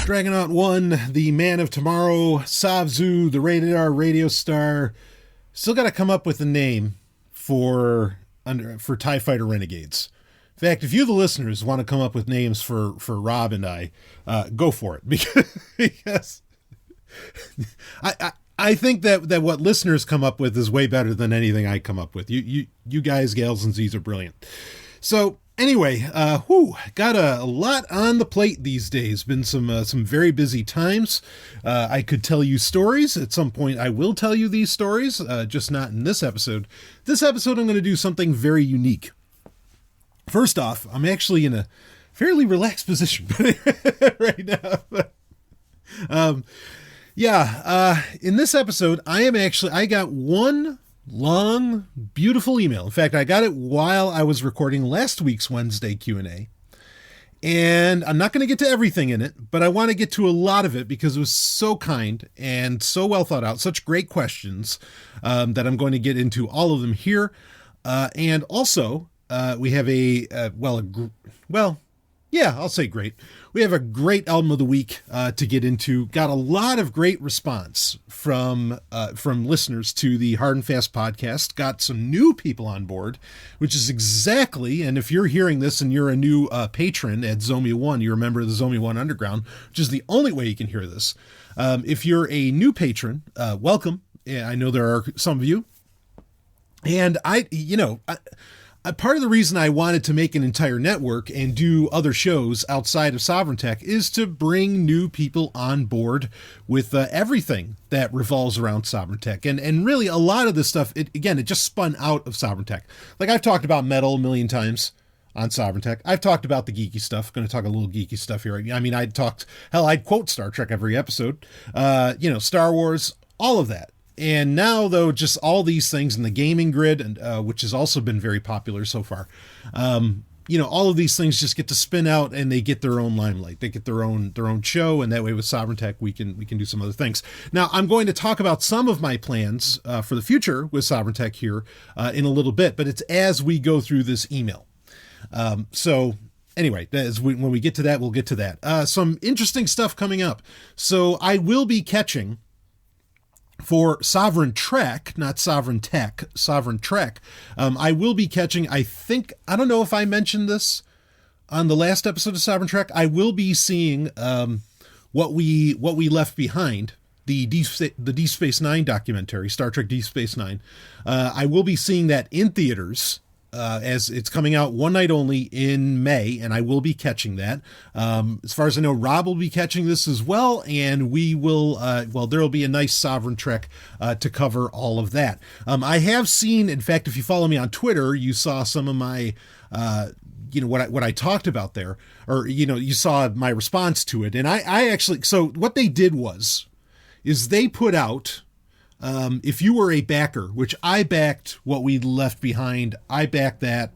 Dragonaut One, the Man of Tomorrow, Savzu, the Rated R radio star. Still got to come up with a name for TIE Fighter Renegades. In fact, if you, the listeners, want to come up with names for Rob and I, go for it. Because I think that what listeners come up with is way better than anything I come up with. You guys, gals, and Z's are brilliant. So anyway, got a lot on the plate these days. Been some very busy times. I could tell you stories. At some point, I will tell you these stories, just not in this episode. This episode, I'm going to do something very unique. First off, I'm actually in a fairly relaxed position right now. In this episode, I got one long, beautiful email. In fact, I got it while I was recording last week's Wednesday Q&A. And I'm not going to get to everything in it, but I want to get to a lot of it because it was so kind and so well thought out, such great questions, that I'm going to get into all of them here. And also, we have I'll say great. We have a great album of the week to get into. Got a lot of great response from listeners to the Hard and Fast podcast. Got some new people on board, which is exactly, and if you're hearing this and you're a new patron at Zomia One, you're a member of the Zomia ONE Underground, which is the only way you can hear this. If you're a new patron, welcome. I know there are some of you. And part of the reason I wanted to make an entire network and do other shows outside of Sovereign Tech is to bring new people on board with everything that revolves around Sovereign Tech. And really a lot of this stuff, it just spun out of Sovereign Tech. Like I've talked about metal a million times on Sovereign Tech. I've talked about the geeky stuff. Going to talk a little geeky stuff here. I mean, I'd quote Star Trek every episode, Star Wars, all of that. And now, though, just all these things in the gaming grid, and which has also been very popular so far, all of these things just get to spin out, and they get their own limelight. They get their own show, and that way with Sovereign Tech, we can do some other things. Now, I'm going to talk about some of my plans for the future with Sovereign Tech here in a little bit, but it's as we go through this email. So anyway, when we get to that, we'll get to that. Some interesting stuff coming up. So I will be catching, for Sovereign Trek, not Sovereign Tech, Sovereign Trek, I will be catching, I don't know if I mentioned this on the last episode of Sovereign Trek, I will be seeing what we left behind, the Deep Space Nine documentary, Star Trek Deep Space Nine. I will be seeing that in theaters, as it's coming out one night only in May, and I will be catching that. As far as I know, Rob will be catching this as well, and we will, there will be a nice Sovereign Trek to cover all of that. I have seen, in fact, if you follow me on Twitter, you saw some of my, what I talked about there, or, you saw my response to it. And I actually, so what they did is they put out, if you were a backer, which I backed what we left behind, I backed that,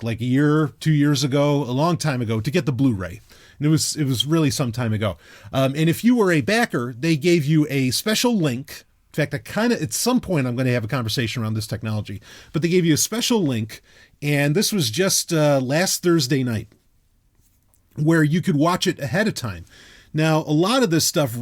like a year, 2 years ago, a long time ago, to get the Blu-ray. And it was really some time ago. And if you were a backer, they gave you a special link. In fact, at some point, I'm going to have a conversation around this technology, but they gave you a special link. And this was just last Thursday night, where you could watch it ahead of time. Now, a lot of this stuff,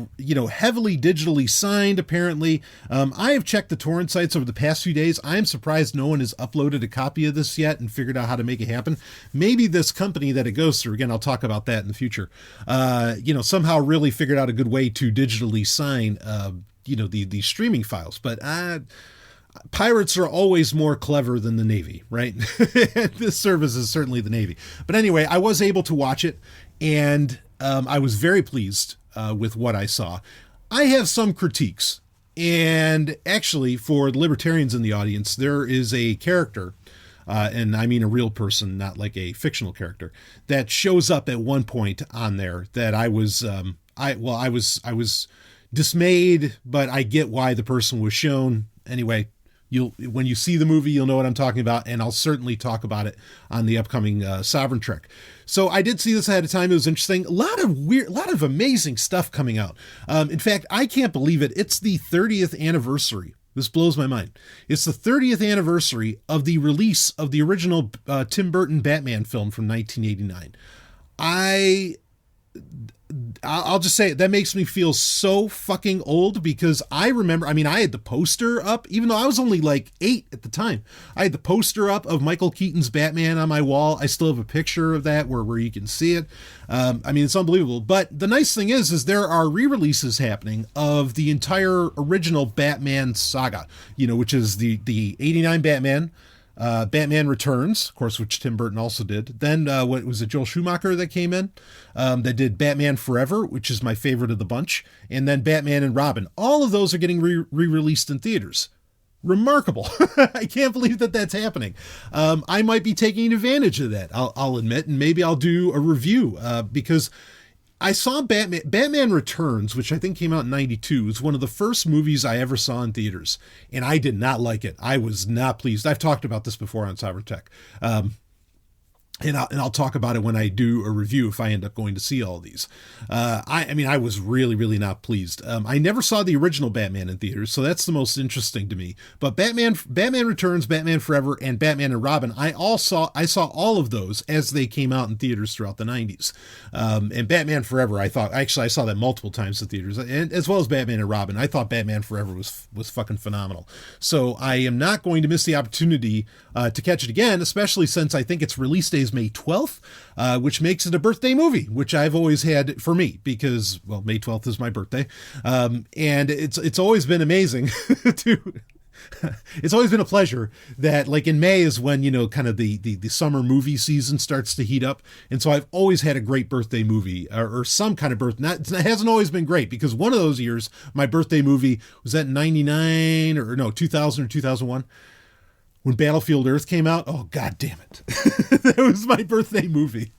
heavily digitally signed, apparently. I have checked the torrent sites over the past few days. I am surprised no one has uploaded a copy of this yet and figured out how to make it happen. Maybe this company that it goes through, again, I'll talk about that in the future, somehow really figured out a good way to digitally sign, the streaming files. But pirates are always more clever than the Navy, right? This service is certainly the Navy. But anyway, I was able to watch it, and I was very pleased with what I saw. I have some critiques, and actually, for the libertarians in the audience, there is a character, and I mean a real person, not like a fictional character, that shows up at one point on there that I was dismayed, but I get why the person was shown. Anyway, when you see the movie, you'll know what I'm talking about, and I'll certainly talk about it on the upcoming Sovereign Trek. So I did see this ahead of time. It was interesting. A lot of amazing stuff coming out. In fact, I can't believe it. It's the 30th anniversary. This blows my mind. It's the 30th anniversary of the release of the original Tim Burton Batman film from 1989. I'll just say it, that makes me feel so fucking old, because I remember, I mean, I had the poster up, even though I was only like 8 at the time. I had the poster up of Michael Keaton's Batman on my wall. I still have a picture of that where you can see it. I mean, it's unbelievable. But the nice thing is there are re-releases happening of the entire original Batman saga, which is the 89 Batman, Batman Returns, of course, which Tim Burton also did. Then what was it, Joel Schumacher that came in, that did Batman Forever, which is my favorite of the bunch, and then Batman and Robin. All of those are getting re-released in theaters. Remarkable. I can't believe that that's happening. I might be taking advantage of that, I'll admit, and maybe I'll do a review, because I saw Batman Returns, which I think came out in 92. It's one of the first movies I ever saw in theaters, and I did not like it. I was not pleased. I've talked about this before on Sovereign Tech. And I'll talk about it when I do a review if I end up going to see all these. I mean, I was really, really not pleased. I never saw the original Batman in theaters, so that's the most interesting to me. But Batman Returns, Batman Forever, and Batman and Robin, I saw all of those as they came out in theaters throughout the 90s. And Batman Forever, I saw that multiple times in theaters, and as well as Batman and Robin. I thought Batman Forever was fucking phenomenal. So I am not going to miss the opportunity to catch it again, especially since I think its release day is May 12th, which makes it a birthday movie, which I've always had for me, because, well, May 12th is my birthday. And it's always been amazing it's always been a pleasure that, like, in May is when, kind of the summer movie season starts to heat up. And so I've always had a great birthday movie, or some kind of birthday. It hasn't always been great, because one of those years, my birthday movie was that 99 or no, 2000 or 2001. When Battlefield Earth came out, oh, God damn it. That was my birthday movie.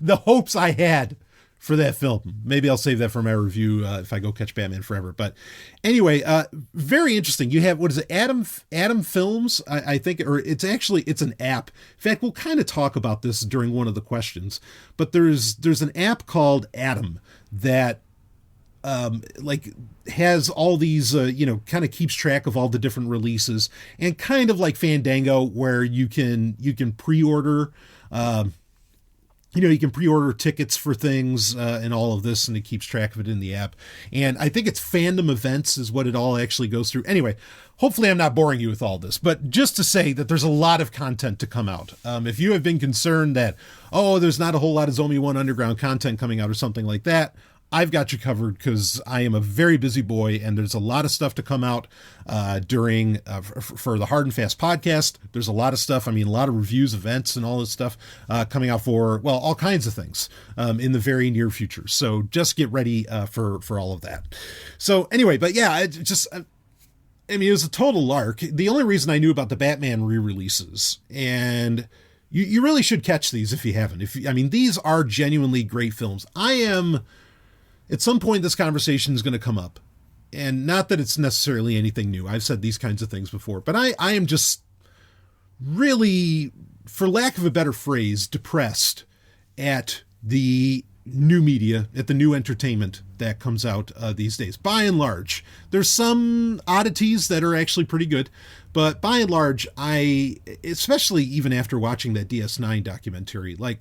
The hopes I had for that film. Maybe I'll save that for my review if I go catch Batman Forever. But anyway, very interesting. You have, what is it, Atom Films, I think, or it's an app. In fact, we'll kind of talk about this during one of the questions. But there's an app called Atom that has all these, kind of keeps track of all the different releases, and kind of like Fandango, where you can pre-order, you can pre-order tickets for things, and all of this, and it keeps track of it in the app. And I think it's Fandom Events is what it all actually goes through. Anyway, hopefully I'm not boring you with all this, but just to say that there's a lot of content to come out. If you have been concerned that, there's not a whole lot of Zomia ONE Underground content coming out or something like that, I've got you covered, because I am a very busy boy, and there's a lot of stuff to come out for the Hard and Fast podcast. There's a lot of stuff. I mean, a lot of reviews, events, and all this stuff coming out for, well, all kinds of things in the very near future. So just get ready for all of that. So anyway, but yeah, it was a total lark. The only reason I knew about the Batman re-releases, and you really should catch these if you haven't. These are genuinely great films. At some point, this conversation is going to come up, and not that it's necessarily anything new. I've said these kinds of things before, but I am just really, for lack of a better phrase, depressed at the new media, at the new entertainment that comes out these days. By and large, there's some oddities that are actually pretty good, but by and large, especially even after watching that DS9 documentary, like,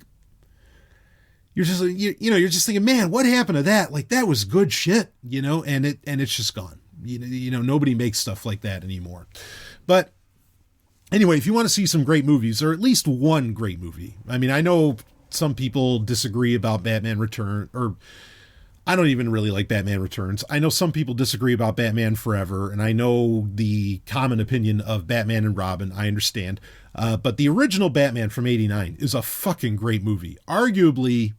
you're just thinking, man, what happened to that? Like, that was good shit, and it's just gone. Nobody makes stuff like that anymore. But anyway, if you want to see some great movies, or at least one great movie, I know some people disagree about Batman Return, or I don't even really like Batman Returns. I know some people disagree about Batman Forever, and I know the common opinion of Batman and Robin. I understand. But the original Batman from 89 is a fucking great movie. Arguably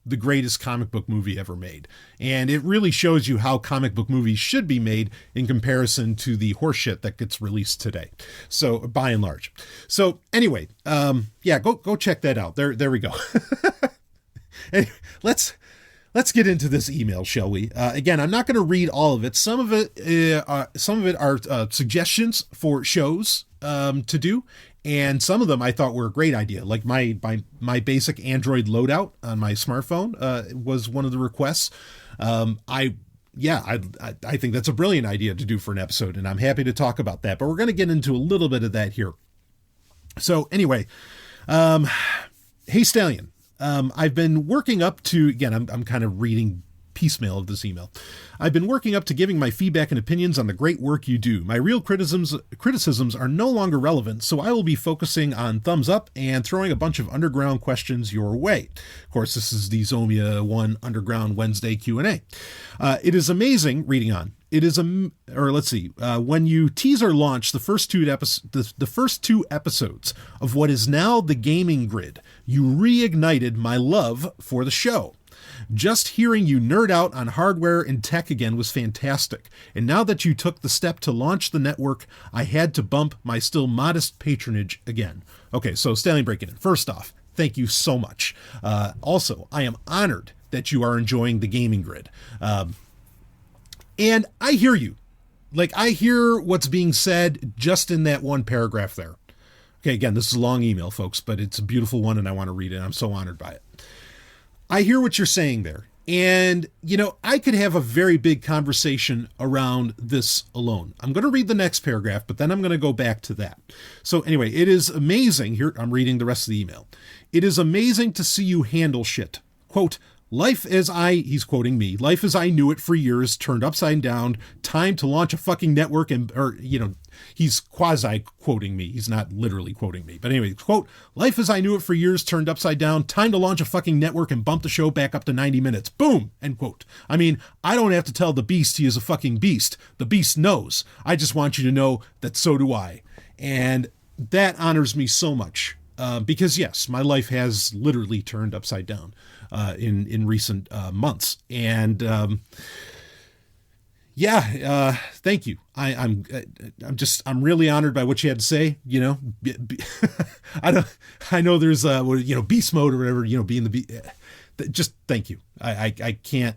the greatest comic book movie ever made. And it really shows you how comic book movies should be made in comparison to the horseshit that gets released today. So by and large. So anyway, go check that out. There we go. Anyway, let's get into this email, shall we? Again, I'm not going to read all of it. Some of it are suggestions for shows to do, and some of them I thought were a great idea. Like my basic Android loadout on my smartphone was one of the requests. I think that's a brilliant idea to do for an episode, and I'm happy to talk about that. But we're going to get into a little bit of that here. So anyway, hey Stallion. I've been working up to, again, I'm kind of reading piecemeal of this email. I've been working up to giving my feedback and opinions on the great work you do. My real criticisms are no longer relevant, so I will be focusing on thumbs up and throwing a bunch of underground questions your way. Of course, this is the Zomia ONE Underground Wednesday Q&A. It is amazing, reading on. It is when you teaser launched the first two episodes of what is now the Gaming Grid, you reignited my love for the show. Just hearing you nerd out on hardware and tech again was fantastic. And now that you took the step to launch the network, I had to bump my still modest patronage again. Okay, so Stanley breaking in. First off, thank you so much. Also, I am honored that you are enjoying the Gaming Grid. And I hear you. Like, I hear what's being said just in that one paragraph there. Okay, again, this is a long email, folks, but it's a beautiful one and I want to read it. I'm so honored by it. I hear what you're saying there. And, I could have a very big conversation around this alone. I'm going to read the next paragraph, but then I'm going to go back to that. So anyway, it is amazing. Here, I'm reading the rest of the email. It is amazing to see you handle shit. Quote, he's quoting me, life as I knew it for years turned upside down, time to launch a fucking network he's quasi-quoting me. He's not literally quoting me. But anyway, quote, life as I knew it for years turned upside down, time to launch a fucking network and bump the show back up to 90 minutes. Boom, end quote. I mean, I don't have to tell the beast he is a fucking beast. The beast knows. I just want you to know that so do I. And that honors me so much. Because yes, my life has literally turned upside down in recent months, and thank you. I'm really honored by what you had to say. I know there's beast mode or whatever. Being the beast. Just thank you. I can't.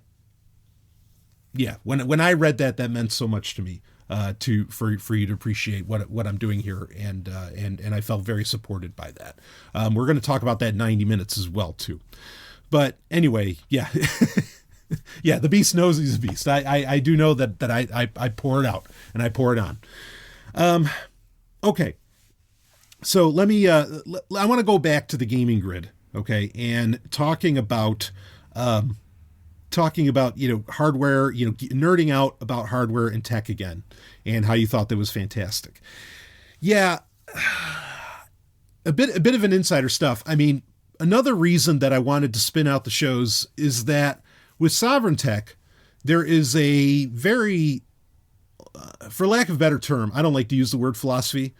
Yeah, when I read that meant so much to me. For you to appreciate what I'm doing here, and I felt very supported by that. We're going to talk about that 90 minutes as well too. But anyway, yeah, yeah, the beast knows he's a beast. I do know that I pour it out and I pour it on. Okay, so let me. I want to go back to the Gaming Grid, okay, and talking about hardware, nerding out about hardware and tech again, and how you thought that was fantastic. Yeah, a bit of an insider stuff. I mean, another reason that I wanted to spin out the shows is that with Sovereign Tech, there is a very, for lack of a better term, I don't like to use the word philosophy,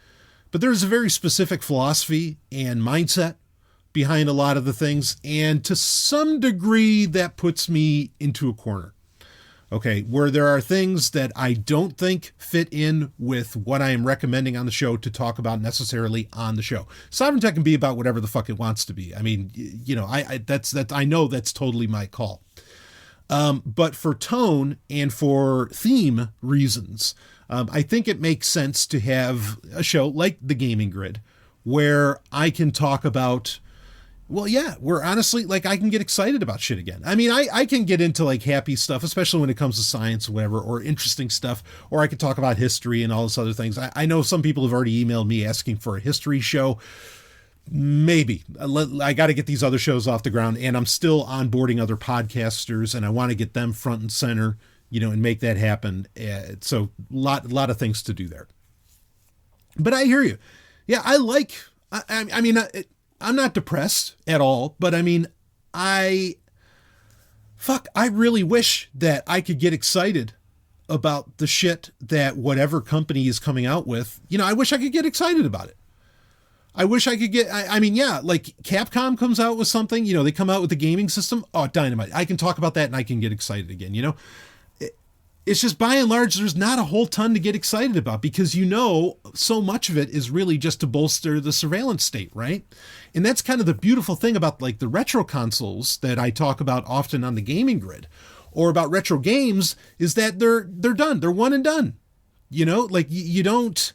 but there's a very specific philosophy and mindset behind a lot of the things, and to some degree that puts me into a corner, okay, where there are things that I don't think fit in with what I am recommending on the show to talk about necessarily on the show. Sovereign Tech can be about whatever the fuck it wants to be. I mean, I know that's totally my call. But for tone and for theme reasons, I think it makes sense to have a show like the Gaming Grid where I can talk about, well, yeah, where honestly, like, I can get excited about shit again. I mean, I can get into like happy stuff, especially when it comes to science or whatever, or interesting stuff, or I could talk about history and all this other things. I know some people have already emailed me asking for a history show. Maybe I got to get these other shows off the ground, and I'm still onboarding other podcasters, and I want to get them front and center, and make that happen. So a lot of things to do there. But I hear you. Yeah, I mean, I'm not depressed at all, but I mean, I really wish that I could get excited about the shit that whatever company is coming out with. I wish I could get excited about it. I wish I could get, I mean, yeah, like Capcom comes out with something, they come out with the gaming system. Oh, dynamite. I can talk about that and I can get excited again. It's just by and large, there's not a whole ton to get excited about because, so much of it is really just to bolster the surveillance state, right? And that's kind of the beautiful thing about like the retro consoles that I talk about often on the Gaming Grid, or about retro games, is that they're done. They're one and done. Like you don't,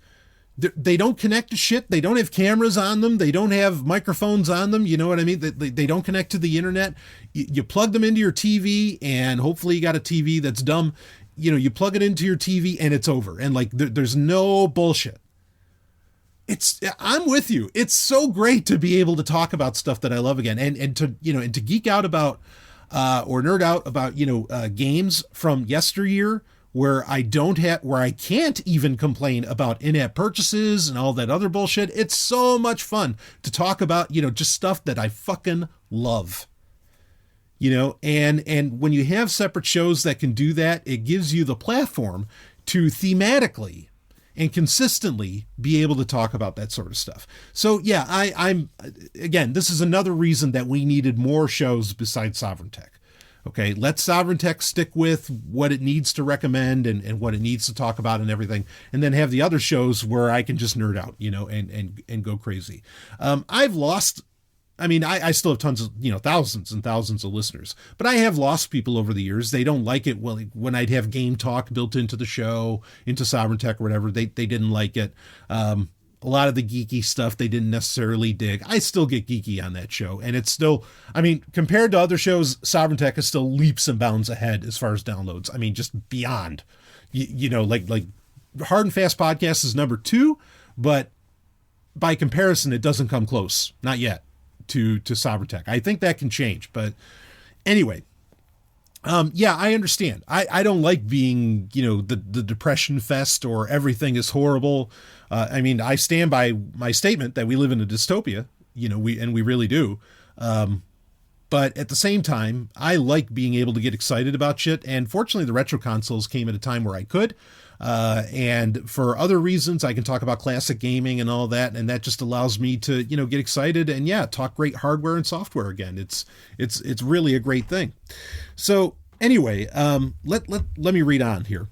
they don't connect to shit. They don't have cameras on them. They don't have microphones on them. You know what I mean? They don't connect to the internet. You plug them into your TV, and hopefully you got a TV that's dumb. You plug it into your TV and it's over. And like, there's no bullshit. I'm with you. It's so great to be able to talk about stuff that I love again, and to, and to geek out about, or nerd out about, games from yesteryear where I can't even complain about in-app purchases and all that other bullshit. It's so much fun to talk about, just stuff that I fucking love. And when you have separate shows that can do that, it gives you the platform to thematically and consistently be able to talk about that sort of stuff. So yeah, I'm again, this is another reason that we needed more shows besides Sovereign Tech. Okay, let Sovereign Tech stick with what it needs to recommend and what it needs to talk about and everything, and then have the other shows where I can just nerd out, and go crazy. I still have tons of, thousands and thousands of listeners, but I have lost people over the years. They don't like it when I'd have game talk built into the show, into Sovereign Tech or whatever. They didn't like it. A lot of the geeky stuff they didn't necessarily dig. I still get geeky on that show, and it's still, compared to other shows, Sovereign Tech is still leaps and bounds ahead as far as downloads. Just beyond, like Hard and Fast Podcast is number 2, but by comparison, it doesn't come close. Not yet. To Sovereign Tech. I think that can change, but anyway, I understand. I don't like being, the depression fest or everything is horrible. I stand by my statement that we live in a dystopia, we really do. But at the same time, I like being able to get excited about shit. And fortunately, the retro consoles came at a time where I could. And for other reasons, I can talk about classic gaming and all that. And that just allows me to, get excited and talk great hardware and software again. It's really a great thing. So anyway, let me read on here.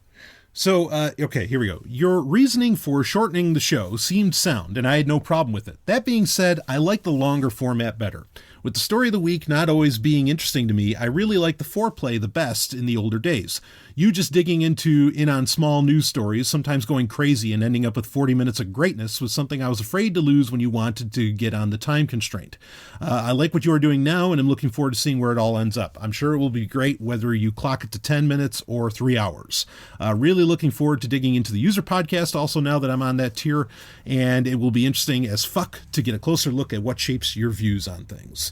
So, okay, here we go. Your reasoning for shortening the show seemed sound, and I had no problem with it. That being said, I like the longer format better. With the story of the week not always being interesting to me, I really like the foreplay the best in the older days. You just digging in on small news stories, sometimes going crazy and ending up with 40 minutes of greatness was something I was afraid to lose when you wanted to get on the time constraint. I like what you are doing now, and I'm looking forward to seeing where it all ends up. I'm sure it will be great whether you clock it to 10 minutes or 3 hours. Really looking forward to digging into the user podcast also now that I'm on that tier, and it will be interesting as fuck to get a closer look at what shapes your views on things.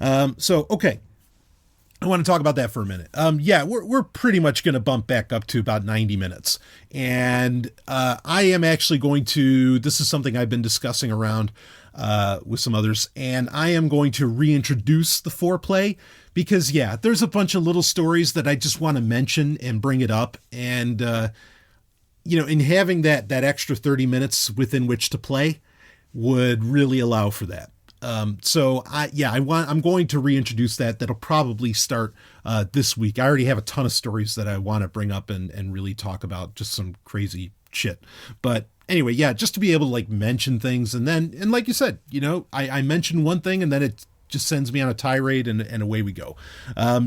Okay. I want to talk about that for a minute. We're pretty much going to bump back up to about 90 minutes. And I am actually this is something I've been discussing around with some others, and I am going to reintroduce the foreplay because, there's a bunch of little stories that I just want to mention and bring it up. And, in having that extra 30 minutes within which to play would really allow for that. I'm going to reintroduce that. That'll probably start this week. I already have a ton of stories that I want to bring up and really talk about, just some crazy shit. But anyway, just to be able to mention things. And like you said, I mention one thing and then it just sends me on a tirade and away we go.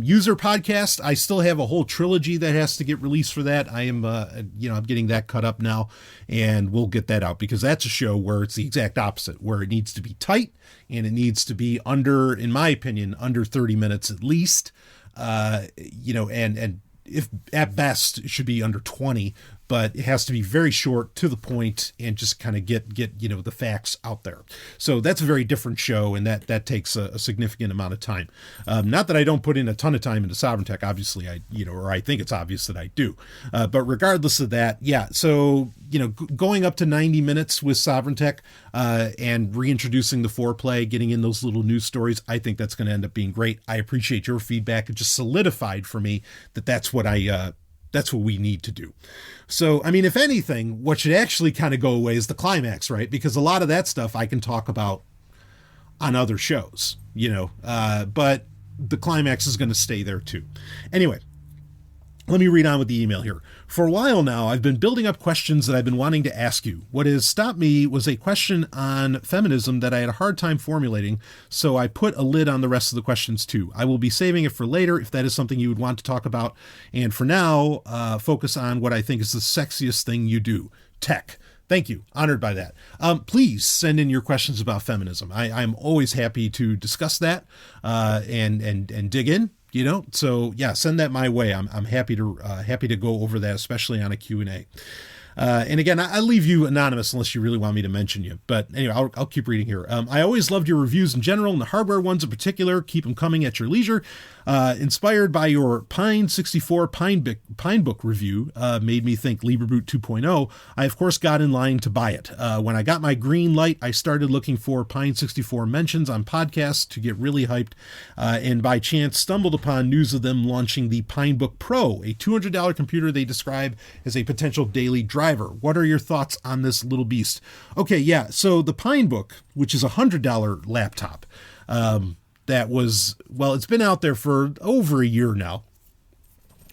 User podcast. I still have a whole trilogy that has to get released for that. I am, I'm getting that cut up now, and we'll get that out because that's a show where it's the exact opposite, where it needs to be tight and it needs to be in my opinion, under 30 minutes at least. And if at best it should be under 20, but it has to be very short, to the point, and just kind of get the facts out there. So that's a very different show, and that takes a significant amount of time. Not that I don't put in a ton of time into Sovereign Tech, obviously I think it's obvious that I do. But regardless of that, so going up to 90 minutes with Sovereign Tech and reintroducing the foreplay, getting in those little news stories, I think that's going to end up being great. I appreciate your feedback. It just solidified for me that's what we need to do. So, if anything, what should actually kind of go away is the climax, right? Because a lot of that stuff I can talk about on other shows, but the climax is going to stay there too. Anyway, let me read on with the email here. For a while now, I've been building up questions that I've been wanting to ask you. What has stopped me was a question on feminism that I had a hard time formulating, so I put a lid on the rest of the questions too. I will be saving it for later if that is something you would want to talk about. And for now, focus on what I think is the sexiest thing you do, tech. Thank you. Honored by that. Please send in your questions about feminism. I'm always happy to discuss that and dig in. So send that my way. I'm happy to go over that, especially on a Q&A. And again, I leave you anonymous unless you really want me to mention you. But anyway, I'll keep reading here. I always loved your reviews in general, and the hardware ones in particular. Keep them coming at your leisure. Inspired by your Pine 64 Pinebook review, made me think LibreBoot 2.0. I, of course, got in line to buy it. When I got my green light, I started looking for Pine 64 mentions on podcasts to get really hyped, and by chance stumbled upon news of them launching the Pinebook Pro, a $200 computer they describe as a potential daily driver. What are your thoughts on this little beast? Okay, yeah, so the Pinebook, which is a $100 laptop, that was, well, it's been out there for over a year now,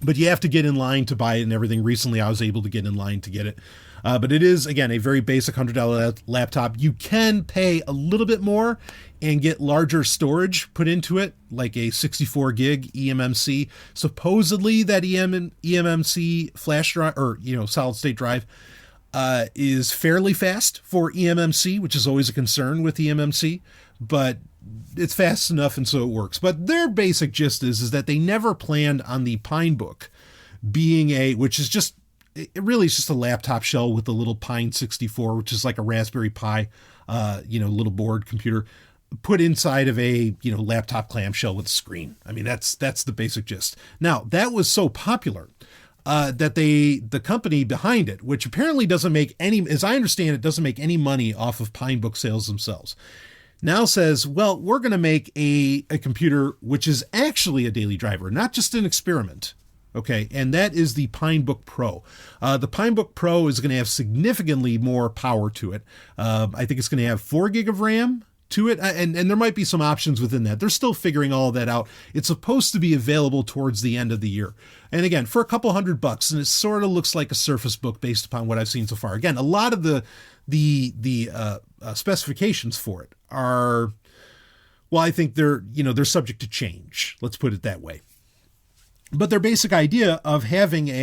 but you have to get in line to buy it and everything. Recently, I was able to get in line to get it. But it is, again, a very basic $100 laptop. You can pay a little bit more and get larger storage put into it, like a 64 gig eMMC. Supposedly that eMMC flash drive, or, solid state drive, is fairly fast for eMMC, which is always a concern with eMMC, but it's fast enough and so it works. But their basic gist is that they never planned on the Pinebook being which is just, it really is just a laptop shell with a little Pine 64, which is like a Raspberry Pi, little board computer put inside of a, laptop clamshell with a screen. I mean, that's the basic gist. Now, that was so popular that the company behind it, which apparently doesn't make any, as I understand it, doesn't make any money off of Pinebook sales themselves, now says, well, we're going to make a computer which is actually a daily driver, not just an experiment. Okay, and that is the Pinebook Pro. The Pinebook Pro is going to have significantly more power to it. I think it's going to have 4 gig of RAM to it, and there might be some options within that. They're still figuring all of that out. It's supposed to be available towards the end of the year. And again, for a couple $100, and it sort of looks like a Surface Book based upon what I've seen so far. Again, a lot of the specifications for it are, well, I think they're subject to change. Let's put it that way. But their basic idea of having like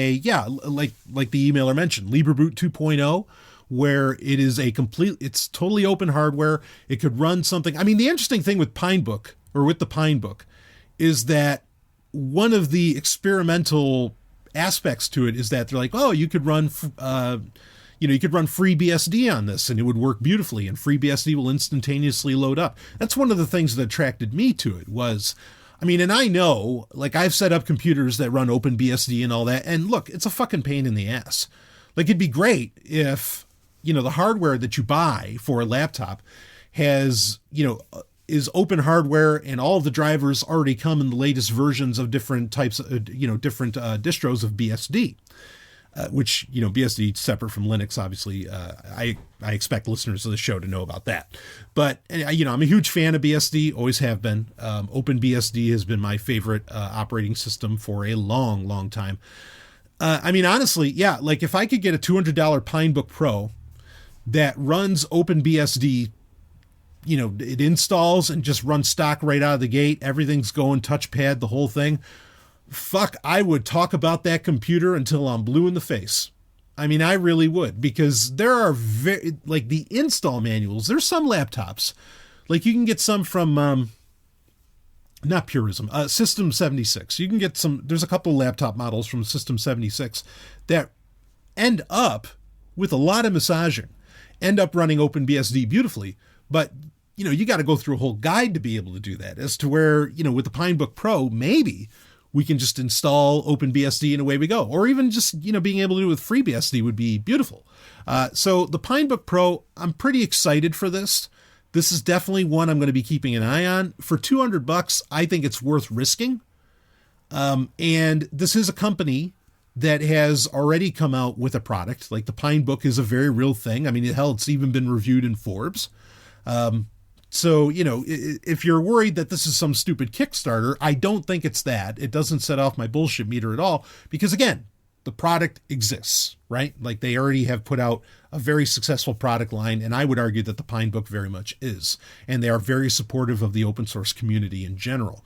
the emailer mentioned, LibreBoot 2.0, where it is it's totally open hardware. It could run something. I mean, the interesting thing with the Pinebook is that one of the experimental aspects to it is that they're like, oh, you could run, you could run FreeBSD on this and it would work beautifully, and FreeBSD will instantaneously load up. That's one of the things that attracted me to it was, and I know, like, I've set up computers that run OpenBSD and all that, and look, it's a fucking pain in the ass. Like, it'd be great if, the hardware that you buy for a laptop has, is open hardware and all of the drivers already come in the latest versions of different types of, different distros of BSD. Which, BSD separate from Linux, obviously. I expect listeners of the show to know about that. But, I'm a huge fan of BSD, always have been. OpenBSD has been my favorite operating system for a long, long time. Honestly, yeah, like if I could get a $200 Pinebook Pro that runs OpenBSD, it installs and just runs stock right out of the gate, everything's going touchpad, the whole thing. Fuck, I would talk about that computer until I'm blue in the face. I really would, because there are the install manuals. There's some laptops, like you can get some from, not Purism, System 76. You can get some, there's a couple laptop models from System 76 that end up with a lot of massaging, end up running OpenBSD beautifully, but you got to go through a whole guide to be able to do that, as to where, with the Pinebook Pro, maybe we can just install OpenBSD and away we go. Or even just, being able to do it with FreeBSD would be beautiful. So the Pinebook Pro, I'm pretty excited for this. This is definitely one I'm going to be keeping an eye on. For $200, I think it's worth risking. And this is a company that has already come out with a product. Like, the Pinebook is a very real thing. Hell, it's even been reviewed in Forbes. So, if you're worried that this is some stupid Kickstarter, I don't think it's that. It doesn't set off my bullshit meter at all, because again, the product exists, right? Like, they already have put out a very successful product line, and I would argue that the Pinebook very much is, and they are very supportive of the open source community in general.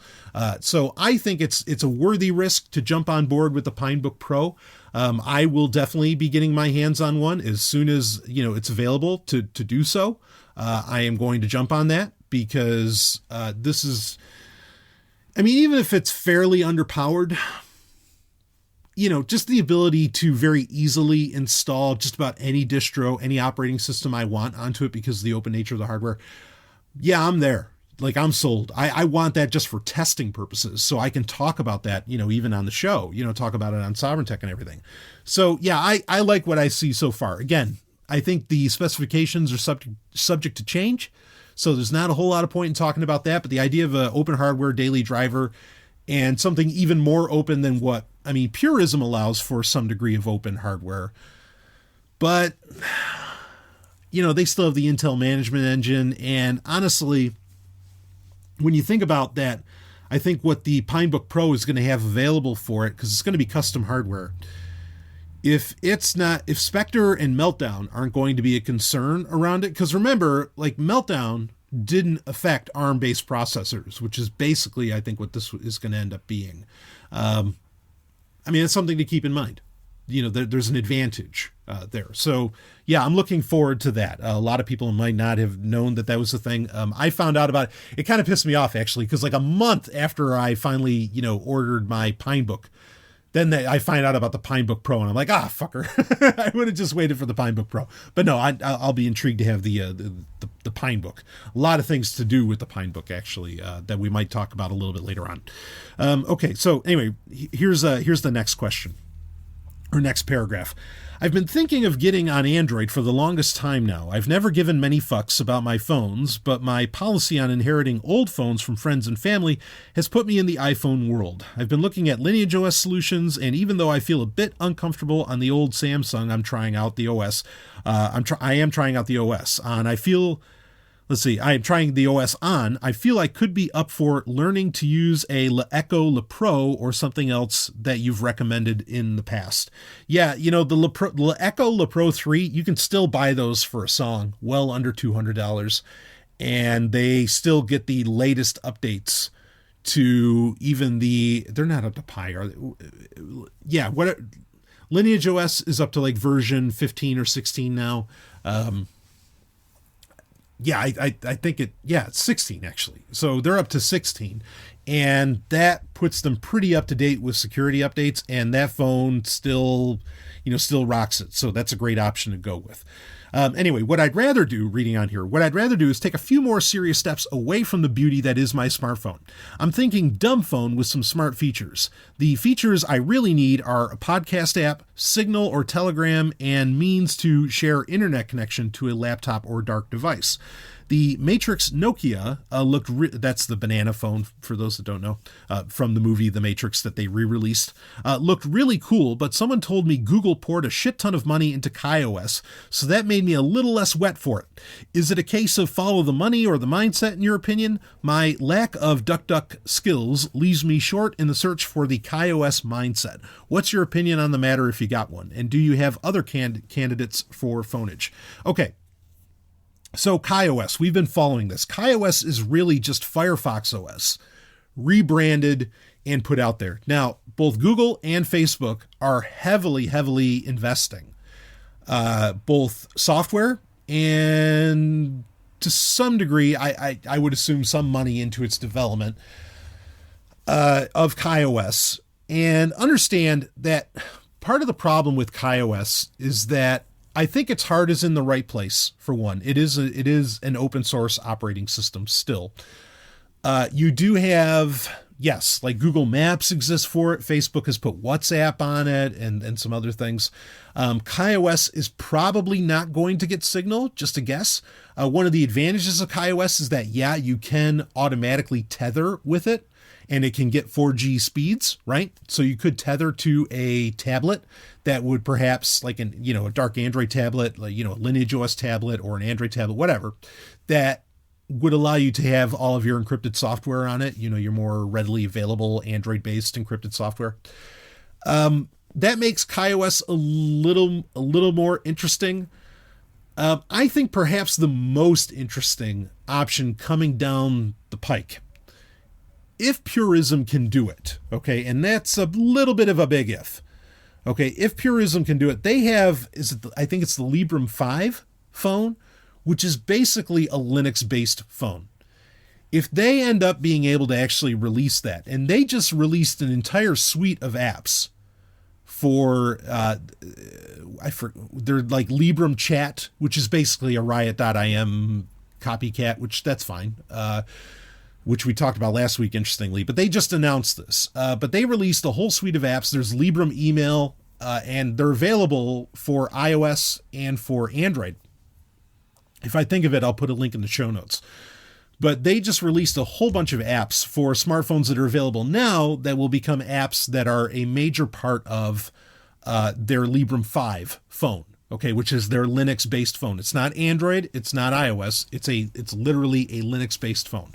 So I think it's a worthy risk to jump on board with the Pinebook Pro. I will definitely be getting my hands on one as soon as, it's available to do so. I am going to jump on that, because this is, even if it's fairly underpowered, just the ability to very easily install just about any distro, any operating system I want onto it because of the open nature of the hardware. Yeah, I'm there. Like, I'm sold. I want that just for testing purposes. So I can talk about that, even on the show, talk about it on Sovereign Tech and everything. So yeah, I like what I see so far. Again, I think the specifications are subject to change. So there's not a whole lot of point in talking about that, but the idea of an open hardware daily driver and something even more open than Purism allows for some degree of open hardware, but they still have the Intel management engine. And honestly, when you think about that, I think what the Pinebook Pro is going to have available for it, because it's going to be custom hardware. If Spectre and Meltdown aren't going to be a concern around it, because remember, like, Meltdown didn't affect ARM-based processors, which is basically, I think, what this is going to end up being. It's something to keep in mind. There's an advantage there. So, yeah, I'm looking forward to that. A lot of people might not have known that was a thing. I found out about it. It kind of pissed me off, actually, because like a month after I finally, ordered my Pinebook, then I find out about the Pinebook Pro, and I'm like, fucker. I would have just waited for the Pinebook Pro. But no, I'll be intrigued to have the Pinebook. A lot of things to do with the Pinebook, actually, that we might talk about a little bit later on. Okay, so anyway, here's the next question, or next paragraph. I've been thinking of getting on Android for the longest time now. I've never given many fucks about my phones, but my policy on inheriting old phones from friends and family has put me in the iPhone world. I've been looking at Lineage OS solutions, and even though I feel a bit uncomfortable on the old Samsung, I'm trying out the OS. I am trying out the OS on. I am trying the OS on. I feel I could be up for learning to use a Echo Le Pro or something else that you've recommended in the past. Yeah, the Echo Le Pro 3, you can still buy those for a song, well under $200, and they still get the latest updates to even they're not up to Pi, are they? Yeah, Lineage OS is up to like version 15 or 16 now. Yeah, I think it's 16 actually. So they're up to 16, and that puts them pretty up to date with security updates, and that phone still rocks it. So that's a great option to go with. Anyway, what I'd rather do is take a few more serious steps away from the beauty that is my smartphone. I'm thinking dumb phone with some smart features. The features I really need are a podcast app, Signal or Telegram, and means to share internet connection to a laptop or dark device. The Matrix Nokia that's the banana phone, for those that don't know, from the movie The Matrix that they re-released, looked really cool, but someone told me Google poured a shit ton of money into KaiOS, so that made me a little less wet for it. Is it a case of follow the money or the mindset, in your opinion? My lack of DuckDuck skills leaves me short in the search for the KaiOS mindset. What's your opinion on the matter if you got one? And do you have other candidates for phoneage? Okay. So KaiOS, we've been following this. KaiOS is really just Firefox OS, rebranded and put out there. Now, both Google and Facebook are heavily investing, both software and to some degree, I would assume some money into its development of KaiOS. And understand that part of the problem with KaiOS is that I think its heart is in the right place. For one, it is an open source operating system still. You do have, yes, like Google Maps exists for it. Facebook has put WhatsApp on it and some other things. KaiOS is probably not going to get Signal, just a guess. One of the advantages of KaiOS is that, yeah, you can automatically tether with it, and it can get 4G speeds, right? So you could tether to a tablet that would perhaps, like a dark Android tablet, like, a Lineage OS tablet or an Android tablet, whatever, that would allow you to have all of your encrypted software on it, your more readily available Android-based encrypted software. That makes KaiOS a little more interesting. I think perhaps the most interesting option coming down the pike, if Purism can do it, okay, and that's a little bit of a big if. Okay, if Purism can do it, they have, I think it's the Librem 5 phone, which is basically a Linux-based phone. If they end up being able to actually release that, and they just released an entire suite of apps for they're like Librem Chat, which is basically a Riot.im copycat, which that's fine. Which we talked about last week, interestingly, but they just announced this. But they released a whole suite of apps. There's Librem Email, and they're available for iOS and for Android. If I think of it, I'll put a link in the show notes. But they just released a whole bunch of apps for smartphones that are available now that will become apps that are a major part of their Librem 5 phone, okay, which is their Linux-based phone. It's not Android, it's not iOS, it's literally a Linux-based phone.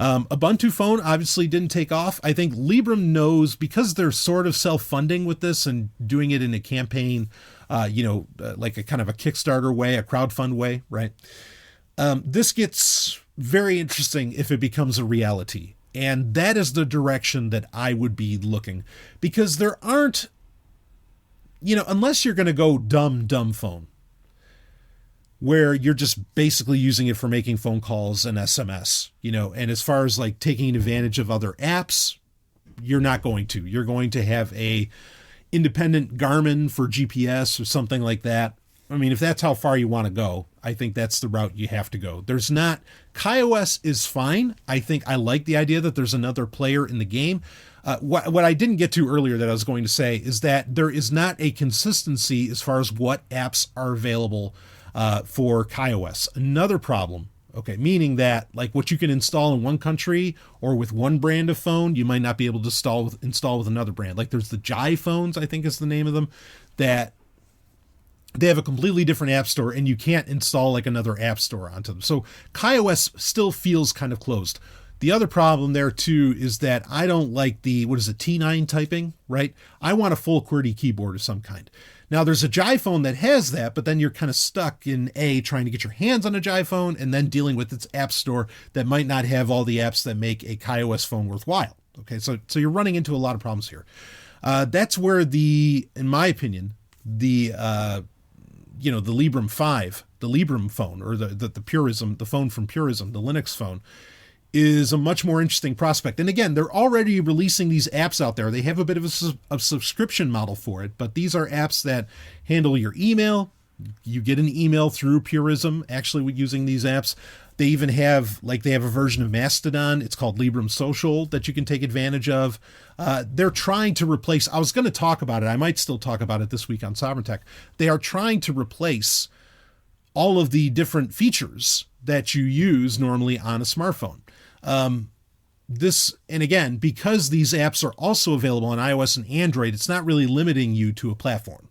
Ubuntu phone obviously didn't take off. I think Librem knows, because they're sort of self-funding with this and doing it in a campaign, like a kind of a Kickstarter way, a crowdfund way, right? This gets very interesting if it becomes a reality. And that is the direction that I would be looking, because there aren't, unless you're going to go dumb phone, where you're just basically using it for making phone calls and SMS, and as far as like taking advantage of other apps, you're not going to. You're going to have a independent Garmin for GPS or something like that. I mean, if that's how far you want to go, I think that's the route you have to go. There's not, KaiOS is fine. I think I like the idea that there's another player in the game. What I didn't get to earlier that I was going to say is that there is not a consistency as far as what apps are available for KaiOS. Another problem, okay, meaning that like what you can install in one country or with one brand of phone, you might not be able to install with another brand. Like there's the Jai phones, I think is the name of them, that they have a completely different app store and you can't install like another app store onto them. So KaiOS still feels kind of closed. The other problem there too is that I don't like the, T9 typing, right? I want a full QWERTY keyboard of some kind. Now there's a Jai phone that has that, but then you're kind of stuck in trying to get your hands on a Jai phone and then dealing with its app store that might not have all the apps that make a KaiOS phone worthwhile. Okay, so you're running into a lot of problems here. That's where in my opinion, the Librem 5, the Librem phone, or the Purism, the phone from Purism, the Linux phone, is a much more interesting prospect. And again, they're already releasing these apps out there. They have a bit of a subscription model for it, but these are apps that handle your email. You get an email through Purism, actually using these apps. They even have, they have a version of Mastodon. It's called Librem Social that you can take advantage of. They're trying to replace, I was going to talk about it. I might still talk about it this week on Sovereign Tech. They are trying to replace all of the different features that you use normally on a smartphone. And again, because these apps are also available on iOS and Android, it's not really limiting you to a platform,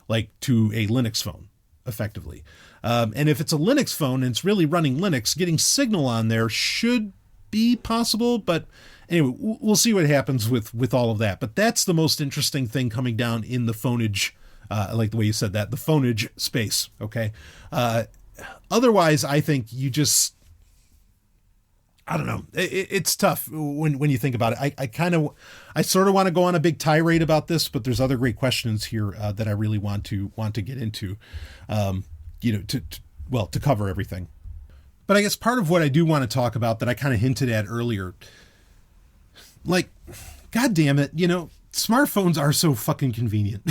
like to a Linux phone, effectively. And if it's a Linux phone and it's really running Linux, getting Signal on there should be possible. But anyway, we'll see what happens with all of that. But that's the most interesting thing coming down in the phoneage. I like the way you said that, the phoneage space. Okay. Otherwise, I think you just, I don't know. It's tough when you think about it. I sort of want to go on a big tirade about this, but there's other great questions here that I really want to get into, to cover everything. But I guess part of what I do want to talk about that I kind of hinted at earlier, like, God damn it, smartphones are so fucking convenient.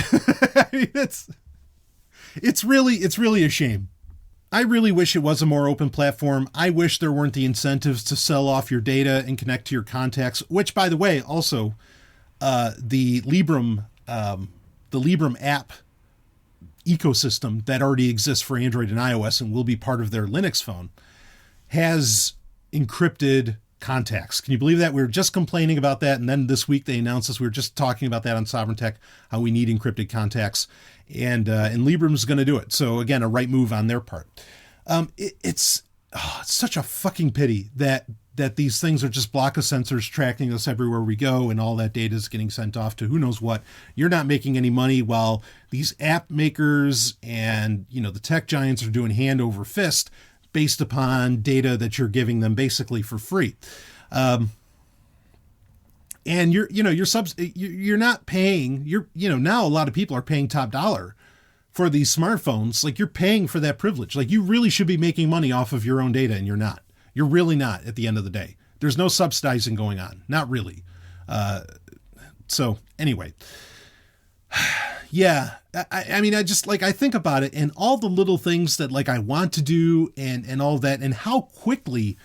I mean, it's really a shame. I really wish it was a more open platform. I wish there weren't the incentives to sell off your data and connect to your contacts, which, by the way, also the Librem app ecosystem that already exists for Android and iOS and will be part of their Linux phone has encrypted contacts. Can you believe that? We were just complaining about that, and then this week they announced this. We were just talking about that on Sovereign Tech, how we need encrypted contacts, and Librem's going to do it. So again, a right move on their part. It's such a fucking pity that these things are just block of sensors tracking us everywhere we go, and all that data is getting sent off to who knows what. You're not making any money while these app makers and the tech giants are doing hand over fist based upon data that you're giving them basically for free. And you're not paying, now a lot of people are paying top dollar for these smartphones. Like, you're paying for that privilege. Like, you really should be making money off of your own data, and you're not. You're really not at the end of the day. There's no subsidizing going on. Not really. So anyway, Yeah. I mean, I just like, I think about it and all the little things that like I want to do and all that, and how quickly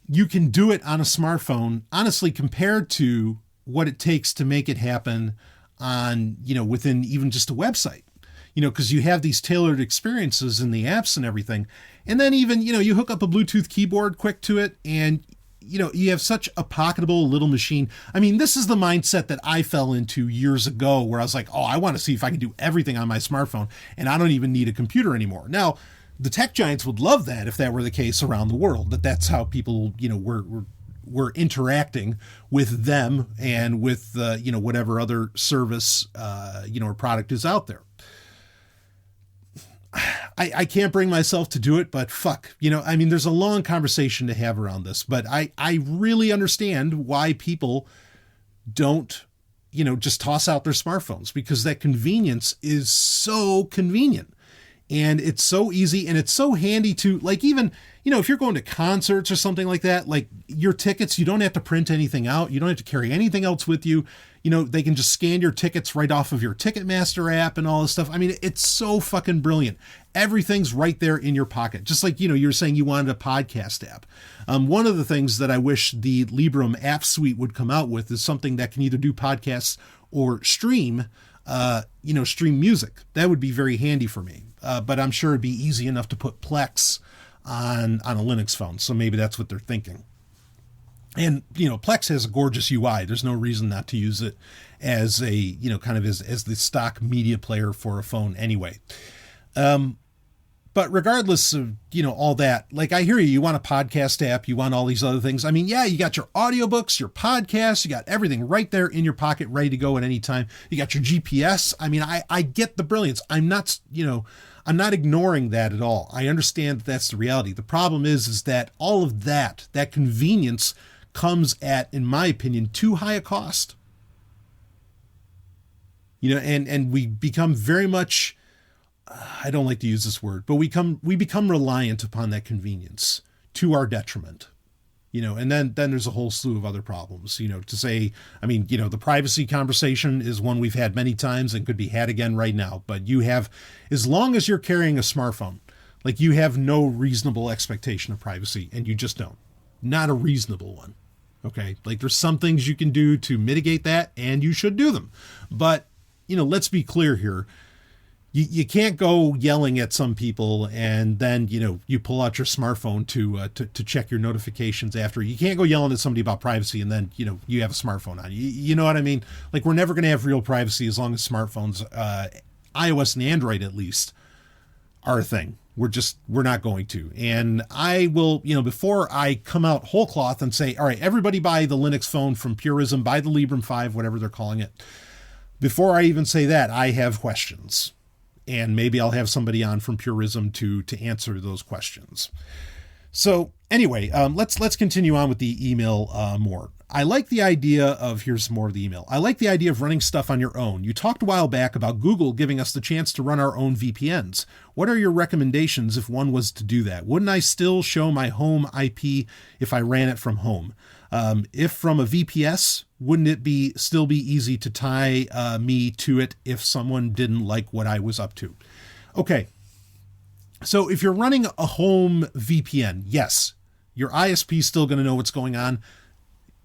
you can do it on a smartphone, honestly, compared to what it takes to make it happen on, within even just a website, because you have these tailored experiences in the apps and everything. And then even, you hook up a Bluetooth keyboard quick to it, and you have such a pocketable little machine. I mean, this is the mindset that I fell into years ago, where I was like, oh, I want to see if I can do everything on my smartphone and I don't even need a computer anymore. Now, the tech giants would love that if that were the case around the world, that's how people, were interacting with them and with, whatever other service, or product is out there. I can't bring myself to do it, but fuck, I mean, there's a long conversation to have around this, but I really understand why people don't, just toss out their smartphones, because that convenience is so convenient and it's so easy and it's so handy to, like, even, if you're going to concerts or something like that, like your tickets, you don't have to print anything out. You don't have to carry anything else with you. They can just scan your tickets right off of your Ticketmaster app and all this stuff. I mean, it's so fucking brilliant. Everything's right there in your pocket. Just like, you were saying you wanted a podcast app. One of the things that I wish the Librem app suite would come out with is something that can either do podcasts or stream, stream music. That would be very handy for me. But I'm sure it'd be easy enough to put Plex on a Linux phone. So maybe that's what they're thinking. And, Plex has a gorgeous UI. There's no reason not to use it as a, kind of as the stock media player for a phone anyway. But regardless of, all that, like, I hear you want a podcast app, you want all these other things. I mean, yeah, you got your audiobooks, your podcasts, you got everything right there in your pocket, ready to go at any time. You got your GPS. I mean, I get the brilliance. I'm not ignoring that at all. I understand that that's the reality. The problem is that all of that convenience comes at, in my opinion, too high a cost. And we become very much, I don't like to use this word, but we become reliant upon that convenience to our detriment. And then there's a whole slew of other problems, to say, I mean, the privacy conversation is one we've had many times and could be had again right now, but you have, as long as you're carrying a smartphone, like, you have no reasonable expectation of privacy, and you just don't, not a reasonable one. Okay. Like, there's some things you can do to mitigate that, and you should do them, but let's be clear here. You can't go yelling at some people and then, you pull out your smartphone to check your notifications after. You can't go yelling at somebody about privacy and then, you have a smartphone on. You know what I mean? Like, we're never going to have real privacy as long as smartphones, iOS and Android at least, are a thing. We're not going to. And I will, before I come out whole cloth and say, all right, everybody buy the Linux phone from Purism, buy the Librem 5, whatever they're calling it. Before I even say that, I have questions. And maybe I'll have somebody on from Purism to answer those questions. So anyway, let's continue on with the email more. I like the idea of, here's more of the email. I like the idea of running stuff on your own. You talked a while back about Google giving us the chance to run our own VPNs. What are your recommendations if one was to do that? Wouldn't I still show my home IP if I ran it from home? If from a VPS, wouldn't it still be easy to tie me to it if someone didn't like what I was up to? Okay. So if you're running a home VPN, yes, your ISP is still going to know what's going on.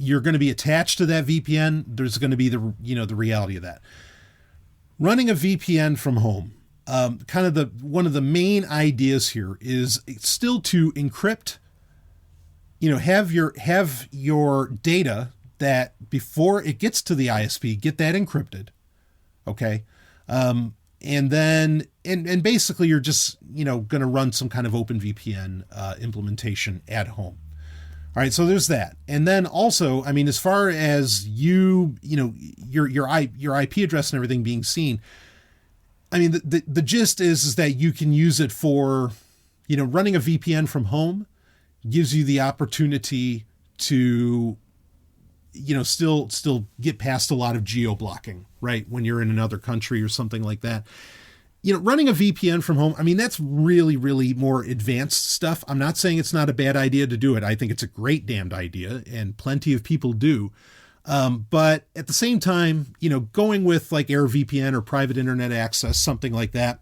You're going to be attached to that VPN. There's going to be the reality of that. Running a VPN from home, one of the main ideas here is still to encrypt, have your data that before it gets to the ISP, get that encrypted. Okay. And then, and basically you're just, going to run some kind of open VPN implementation at home. All right. So there's that. And then also, I mean, as far as your IP address and everything being seen, I mean, the gist is that you can use it for, running a VPN from home gives you the opportunity to, still get past a lot of geo blocking, right? When you're in another country or something like that. Running a VPN from home, I mean, that's really, really more advanced stuff. I'm not saying it's not a bad idea to do it. I think it's a great damned idea, and plenty of people do. But at the same time, going with like AirVPN or private internet access, something like that,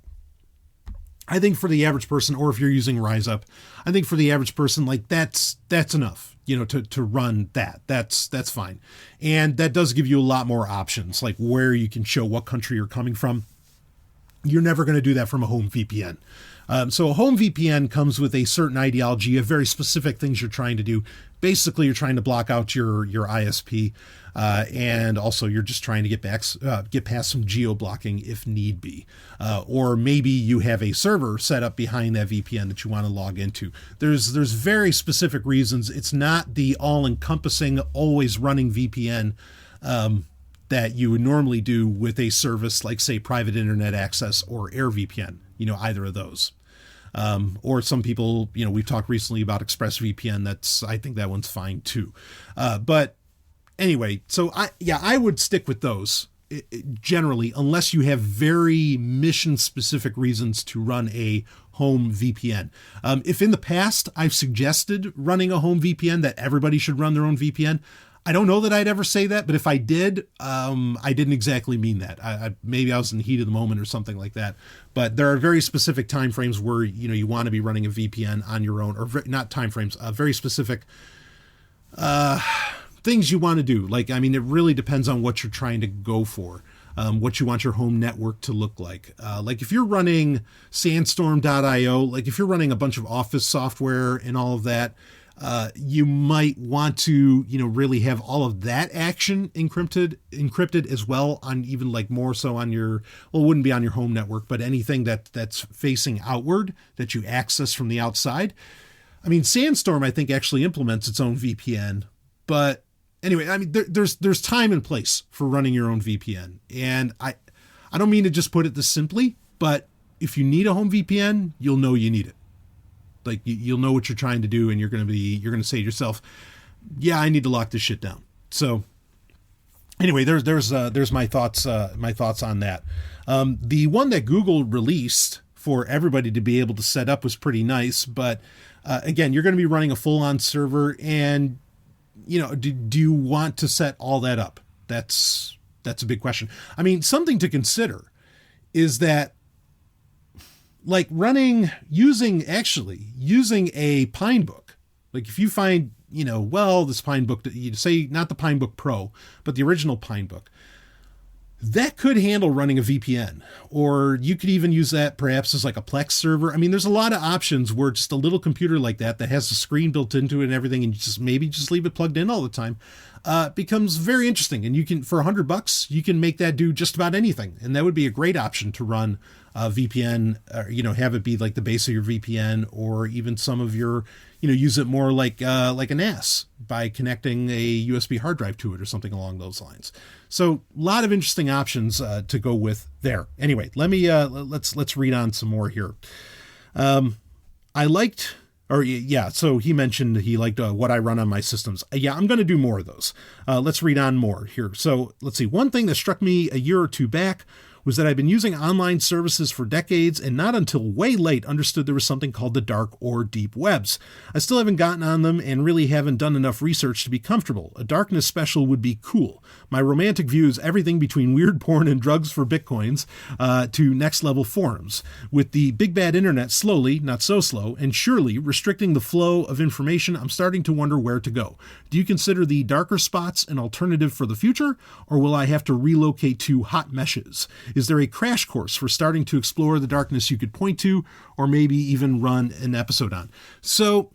I think for the average person, or if you're using RiseUp, I think for the average person, like that's enough, to run that. That's fine. And that does give you a lot more options, like where you can show what country you're coming from. You're never going to do that from a home VPN. So a home VPN comes with a certain ideology of very specific things you're trying to do. Basically, you're trying to block out your ISP, and also you're just trying to get past some geo blocking if need be. Or maybe you have a server set up behind that VPN that you want to log into. There's very specific reasons. It's not the all-encompassing, always running VPN that you would normally do with a service like, say, private internet access or AirVPN, either of those. Or some people, we've talked recently about ExpressVPN. I think that one's fine too. But anyway, so I would stick with those generally, unless you have very mission specific reasons to run a home VPN. If in the past I've suggested running a home VPN, that everybody should run their own VPN, I don't know that I'd ever say that, but if I did, I didn't exactly mean that. Maybe I was in the heat of the moment or something like that. But there are very specific timeframes where you want to be running a VPN on your own, or not timeframes, very specific things you want to do. Like, it really depends on what you're trying to go for, what you want your home network to look like. Like if you're running Sandstorm.io, like if you're running a bunch of Office software and all of that, you might want to, really have all of that action encrypted as well, on even like more so on it wouldn't be on your home network, but anything that's facing outward that you access from the outside. Sandstorm, I think, actually implements its own VPN, but anyway, there's time and place for running your own VPN. And I don't mean to just put it this simply, but if you need a home VPN, you'll know you need it. Like you'll know what you're trying to do, and you're going to say to yourself, yeah, I need to lock this shit down. So anyway, there's my thoughts on that. The one that Google released for everybody to be able to set up was pretty nice, but again, you're going to be running a full-on server, and do you want to set all that up? That's a big question. Something to consider is that, like using a Pinebook, like if you find, this Pinebook, you say not the Pinebook Pro, but the original Pinebook, that could handle running a VPN, or you could even use that perhaps as like a Plex server. There's a lot of options where just a little computer like that has a screen built into it and everything, and you just leave it plugged in all the time, becomes very interesting. And you can, for $100, you can make that do just about anything. And that would be a great option to run VPN, have it be like the base of your VPN, or even some of your, use it more like a NAS by connecting a USB hard drive to it or something along those lines. So a lot of interesting options to go with there. Anyway, let's read on some more here. So he mentioned he liked what I run on my systems. I'm going to do more of those. Let's read on more here. So let's see. One thing that struck me a year or two back was that I've been using online services for decades, and not until way late understood there was something called the dark or deep webs. I still haven't gotten on them and really haven't done enough research to be comfortable. A darkness special would be cool. My romantic view is everything between weird porn and drugs for bitcoins to next level forums. With the big bad internet slowly, not so slow, and surely restricting the flow of information, I'm starting to wonder where to go. Do you consider the darker spots an alternative for the future, or will I have to relocate to hot meshes? Is there a crash course for starting to explore the darkness you could point to, or maybe even run an episode on? So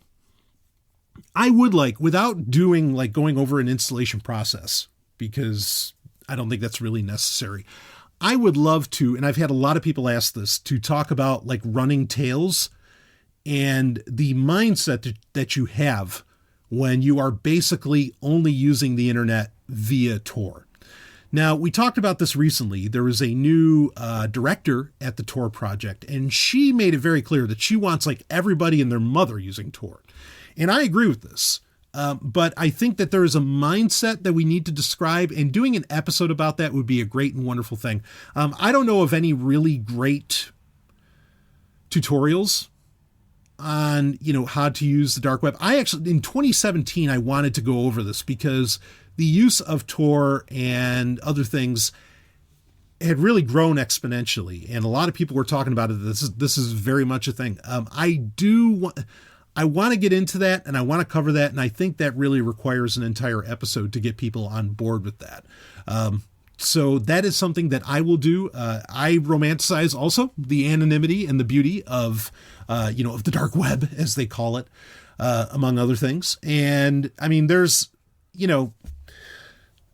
I would without going over an installation process, because I don't think that's really necessary, I would love to, and I've had a lot of people ask this, to talk about running Tails and the mindset that you have when you are basically only using the internet via Tor. Now, we talked about this recently. There was a new director at the Tor project, and she made it very clear that she wants everybody and their mother using Tor. And I agree with this. But I think that there is a mindset that we need to describe, and doing an episode about that would be a great and wonderful thing. I don't know of any really great tutorials on, how to use the dark web. I actually, in 2017, I wanted to go over this because the use of Tor and other things had really grown exponentially, and a lot of people were talking about it. This is very much a thing. I want to get into that, and I want to cover that, and I think that really requires an entire episode to get people on board with that. So that is something that I will do. I romanticize also the anonymity and the beauty of the dark web, as they call it, among other things. And I mean, there's,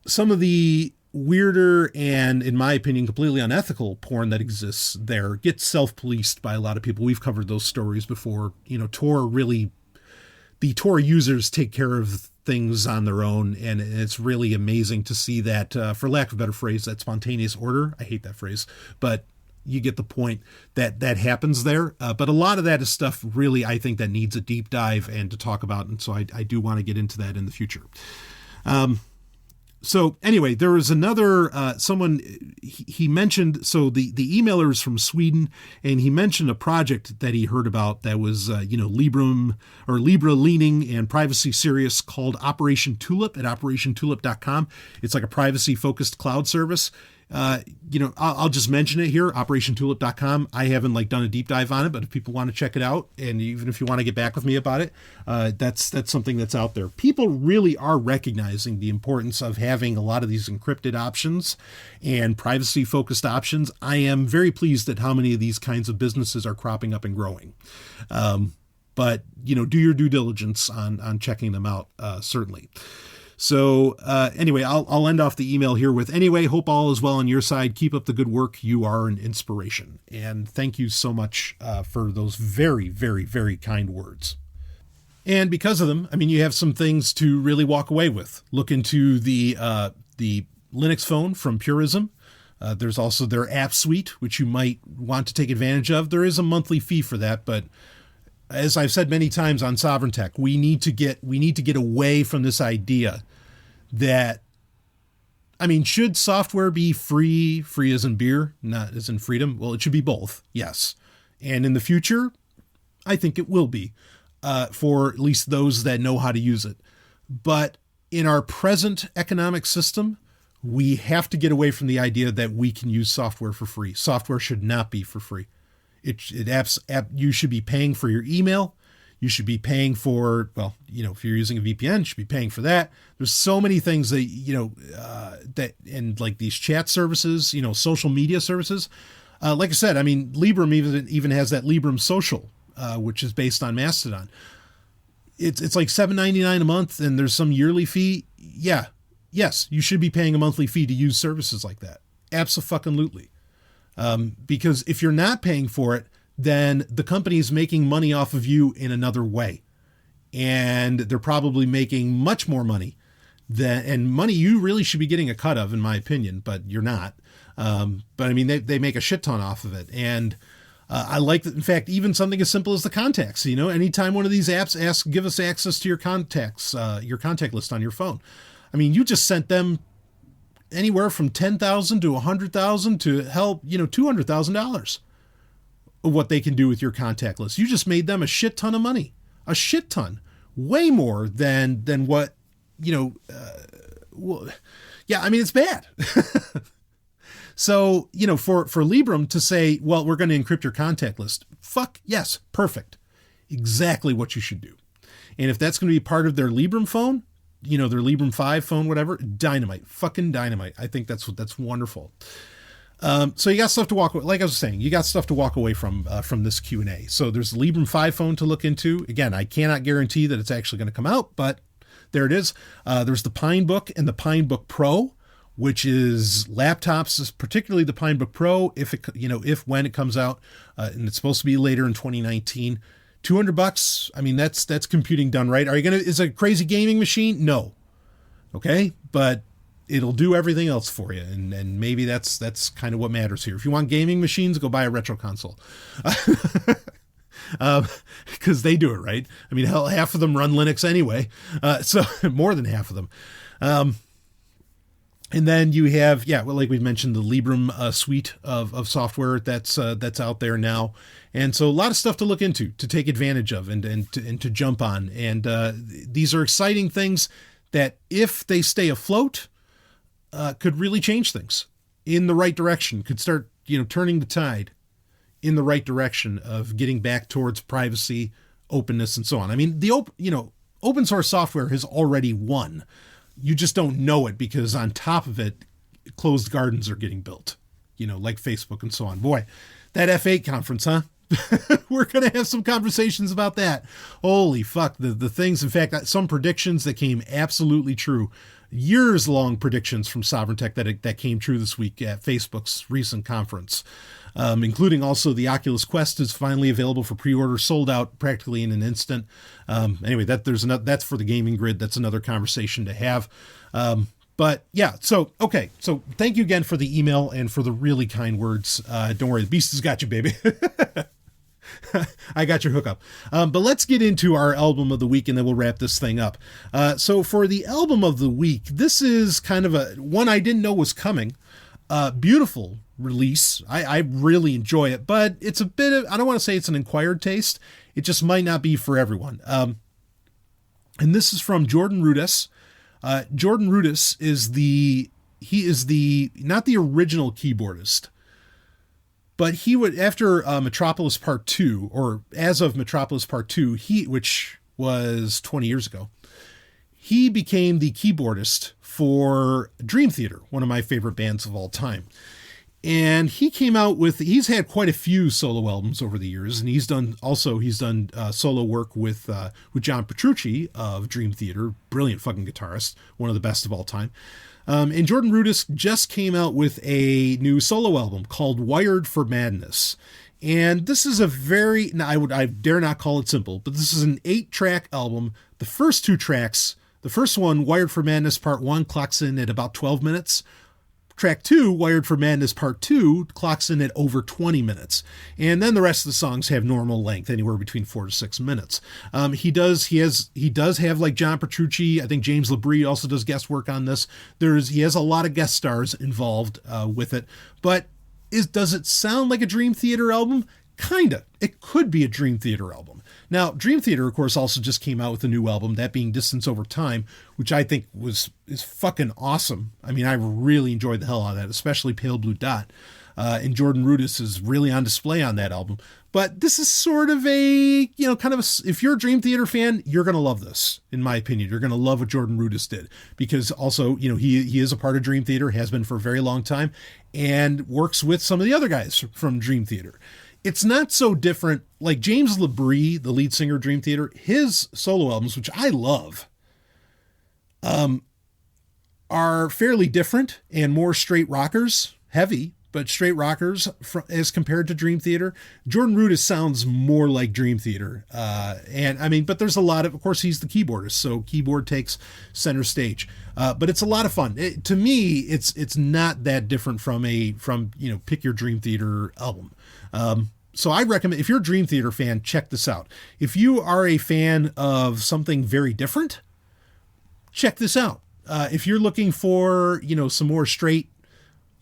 some of the weirder and, in my opinion, completely unethical porn that exists there gets self-policed by a lot of people. We've covered those stories before. The Tor users take care of things on their own, and it's really amazing to see that, for lack of a better phrase, that spontaneous order. I hate that phrase, but you get the point that happens there. But a lot of that is stuff really, I think, that needs a deep dive and to talk about. And so I do want to get into that in the future. So anyway, there was another, someone, he mentioned, so the emailer is from Sweden, and he mentioned a project that he heard about that was, Libra leaning and privacy serious, called Operation Tulip at operationtulip.com. It's like a privacy focused cloud service. I'll just mention it here, operationtulip.com. I haven't done a deep dive on it, but if people want to check it out, and even if you want to get back with me about it, that's something that's out there. People really are recognizing the importance of having a lot of these encrypted options and privacy focused options. I am very pleased at how many of these kinds of businesses are cropping up and growing. But do your due diligence on checking them out, certainly. So anyway, I'll end off the email here with, anyway, hope all is well on your side. Keep up the good work. You are an inspiration. And thank you so much for those very, very, very kind words. And because of them, I mean, you have some things to really walk away with. Look into the Linux phone from Purism. There's also their app suite, which you might want to take advantage of. There is a monthly fee for that, but as I've said many times on Sovereign Tech, we need to get away from this idea that, I mean, should software be free as in beer, not as in freedom? Well, it should be both, yes. And in the future, I think it will be, for at least those that know how to use it. But in our present economic system, we have to get away from the idea that we can use software for free. Software should not be for free. You should be paying for your email. You should be paying for, if you're using a VPN, you should be paying for that. There's so many things that, and like these chat services, social media services. Like I said, I mean, Librem even has that Librem Social, which is based on Mastodon. It's like $7.99 a month, and there's some yearly fee. Yeah. Yes, you should be paying a monthly fee to use services like that. Abso-fucking-lutely. Because if you're not paying for it, then the company is making money off of you in another way. And they're probably making much more money and money you really should be getting a cut of, in my opinion, but you're not. But I mean, they make a shit ton off of it. And I like that. In fact, even something as simple as the contacts, anytime one of these apps give us access to your contacts, your contact list on your phone. I mean, you just sent them anywhere from $10,000 to $100,000 to help, $200,000 of what they can do with your contact list. You just made them a shit ton of money, a shit ton, way more than what, yeah, I mean, it's bad. So, for Librem to say, well, we're going to encrypt your contact list. Fuck yes. Perfect. Exactly what you should do. And if that's going to be part of their Librem phone, their Librem 5 phone, whatever, dynamite, fucking dynamite. I think that's wonderful. So you got stuff to walk away. Like I was saying, you got stuff to walk away from this Q&A. So there's the Librem 5 phone to look into. Again, I cannot guarantee that it's actually going to come out, but there it is. There's the Pinebook and the Pinebook Pro, which is laptops, particularly the Pinebook Pro, when it comes out, and it's supposed to be later in 2019. $200. I mean, that's computing done right. Is it a crazy gaming machine? No. Okay. But it'll do everything else for you. And maybe that's kind of what matters here. If you want gaming machines, go buy a retro console. Because they do it right. I mean, hell, half of them run Linux anyway. So more than half of them. And then you have, like we mentioned, the Librem suite of software that's out there now. And so a lot of stuff to look into, to take advantage of and to jump on. And these are exciting things that if they stay afloat, could really change things in the right direction, could start, turning the tide in the right direction of getting back towards privacy, openness, and so on. I mean, open source software has already won. You just don't know it because on top of it, closed gardens are getting built, like Facebook and so on. Boy, that F8 conference, huh? We're going to have some conversations about that. Holy fuck. The things, in fact, some predictions that came absolutely true, years long predictions from Sovereign Tech that came true this week at Facebook's recent conference, including also the Oculus Quest is finally available for pre-order, sold out practically in an instant. Anyway, that's for the gaming grid. That's another conversation to have. But yeah, so thank you again for the email and for the really kind words. Don't worry, the beast has got you, baby. I got your hookup. But let's get into our album of the week and then we'll wrap this thing up. So for the album of the week, this is kind of one I didn't know was coming. Beautiful release. I really enjoy it, but it's a bit of, I don't want to say it's an acquired taste. It just might not be for everyone. And this is from Jordan Rudess. Jordan Rudess is not the original keyboardist, but he would, after Metropolis Part 2, or as of Metropolis Part 2, which was 20 years ago, he became the keyboardist for Dream Theater, one of my favorite bands of all time. And he's had quite a few solo albums over the years, and he's done solo work with John Petrucci of Dream Theater, brilliant fucking guitarist, one of the best of all time. And Jordan Rudess just came out with a new solo album called Wired for Madness. And this is I dare not call it simple, but this is an 8-track album. The first 2 tracks, the first one, Wired for Madness Part 1, clocks in at about 12 minutes. Track 2, Wired for Madness Part 2, clocks in at over 20 minutes. And then the rest of the songs have normal length, anywhere between 4 to 6 minutes. He does have, like, John Petrucci. I think James Labrie also does guest work on this. He has a lot of guest stars involved with it. But does it sound like a Dream Theater album? Kinda. It could be a Dream Theater album. Now, Dream Theater, of course, also just came out with a new album, that being Distance Over Time, which I think is fucking awesome. I mean, I really enjoyed the hell out of that, especially Pale Blue Dot. And Jordan Rudess is really on display on that album. But this is sort of if you're a Dream Theater fan, you're going to love this, in my opinion. You're going to love what Jordan Rudess did, because also, he is a part of Dream Theater, has been for a very long time, and works with some of the other guys from Dream Theater. It's not so different. Like James Labrie, the lead singer of Dream Theater, his solo albums, which I love, are fairly different and more straight rockers, heavy, but straight rockers as compared to Dream Theater. Jordan Rudess sounds more like Dream Theater. But there's a lot of course, he's the keyboardist, so keyboard takes center stage. But it's a lot of fun. To me, it's not that different from pick your Dream Theater album. So I recommend, if you're a Dream Theater fan, check this out. If you are a fan of something very different, check this out. If you're looking for, some more straight,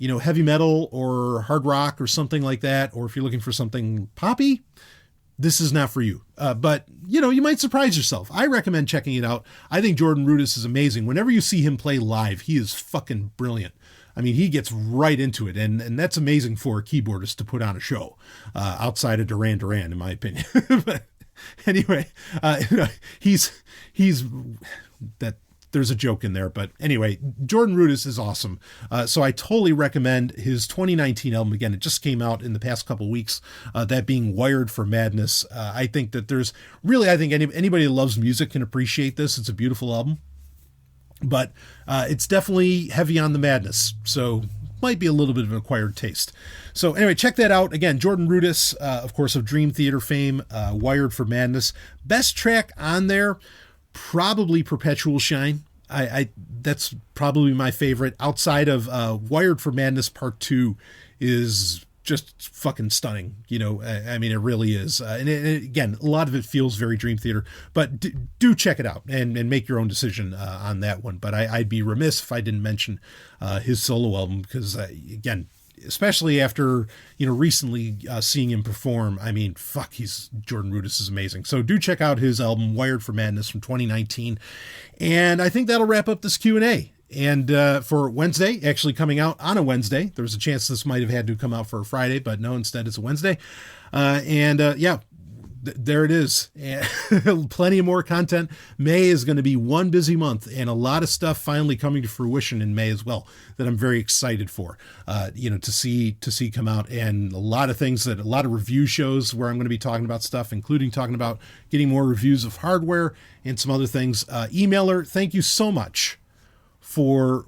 heavy metal or hard rock or something like that, or if you're looking for something poppy, this is not for you. But you might surprise yourself. I recommend checking it out. I think Jordan Rudess is amazing. Whenever you see him play live, he is fucking brilliant. I mean, he gets right into it, and that's amazing for a keyboardist to put on a show, outside of Duran Duran, in my opinion. But anyway, there's a joke in there, but anyway, Jordan Rudess is awesome. So I totally recommend his 2019 album. Again, it just came out in the past couple weeks, that being Wired for Madness. I think that anybody that loves music can appreciate this. It's a beautiful album. But it's definitely heavy on the madness, so might be a little bit of an acquired taste. So anyway, check that out. Again, Jordan Rudess, of course, of Dream Theater fame, Wired for Madness. Best track on there, probably Perpetual Shine. That's probably my favorite. Outside of Wired for Madness Part 2 is just fucking stunning. It really is. And again, a lot of it feels very Dream Theater, but do check it out and make your own decision on that one. But I'd be remiss if I didn't mention his solo album, because again, especially after, recently seeing him perform. I mean, fuck, Jordan Rudess is amazing. So do check out his album Wired for Madness from 2019. And I think that'll wrap up this Q&A. And for Wednesday, actually coming out on a Wednesday, there was a chance this might have had to come out for a Friday, but no, instead it's a Wednesday. There it is. Plenty of more content. May is going to be one busy month, and a lot of stuff finally coming to fruition in May as well that I'm very excited for, to see come out, and a lot of review shows where I'm going to be talking about stuff, including talking about getting more reviews of hardware and some other things. Emailer, thank you so much for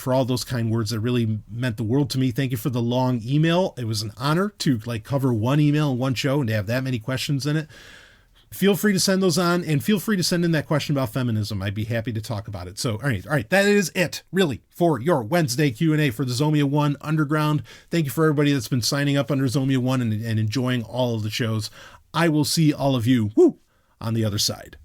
all those kind words that really meant the world to me. Thank you for the long email. It was an honor to cover one email in one show and to have that many questions in it. Feel free to send those on, and feel free to send in that question about feminism. I'd be happy to talk about it. So, all right. That is it, really, for your Wednesday Q&A for the Zomia ONE Underground. Thank you for everybody that's been signing up under Zomia ONE and enjoying all of the shows. I will see all of you on the other side.